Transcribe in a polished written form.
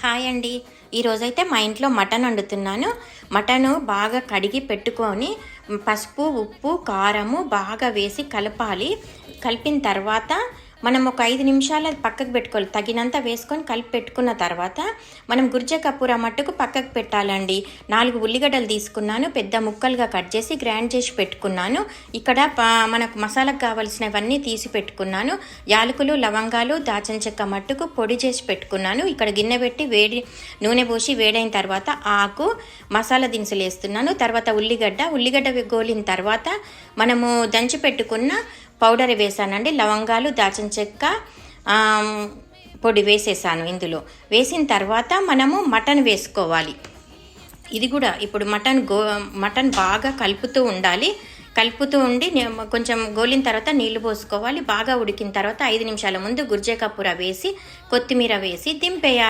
Hi అండి. ఈరోజైతే మా ఇంట్లో మటన్ వండుతున్నాను. మటను బాగా కడిగి పెట్టుకొని పసుపు, ఉప్పు, కారము బాగా వేసి కలపాలి. కలిపిన తర్వాత మనం ఒక 5 నిమిషాలు అది పక్కకు పెట్టుకోవాలి. తగినంత వేసుకొని కలిపి పెట్టుకున్న తర్వాత మనం గుర్జ కపూర మట్టుకు పక్కకు పెట్టాలండి. 4 ఉల్లిగడ్డలు తీసుకున్నాను, పెద్ద ముక్కలుగా కట్ చేసి గ్రైండ్ చేసి పెట్టుకున్నాను. ఇక్కడ మనకు మసాలాకు కావాల్సినవన్నీ తీసి పెట్టుకున్నాను. యాలకులు, లవంగాలు, దాచిన చెక్క మట్టుకు పొడి చేసి పెట్టుకున్నాను. ఇక్కడ గిన్నె పెట్టి నూనె పోసి వేడైన తర్వాత ఆకు, మసాలా దినుసులు వేస్తున్నాను. తర్వాత ఉల్లిగడ్డ గోలిన తర్వాత మనము దంచి పెట్టుకున్న పౌడర్ వేసానండి. లవంగాలు, దాచిన చెక్క పొడి వేసేసాను. ఇందులో వేసిన తర్వాత మనము మటన్ వేసుకోవాలి. ఇది కూడా ఇప్పుడు మటన్ బాగా కలుపుతూ ఉండాలి. కలుపుతూ ఉండి కొంచెం గోలిన తర్వాత నీళ్లు పోసుకోవాలి. బాగా ఉడికిన తర్వాత 5 నిమిషాల ముందు గుర్జే కపూర వేసి కొత్తిమీర వేసి దింపేయాలి.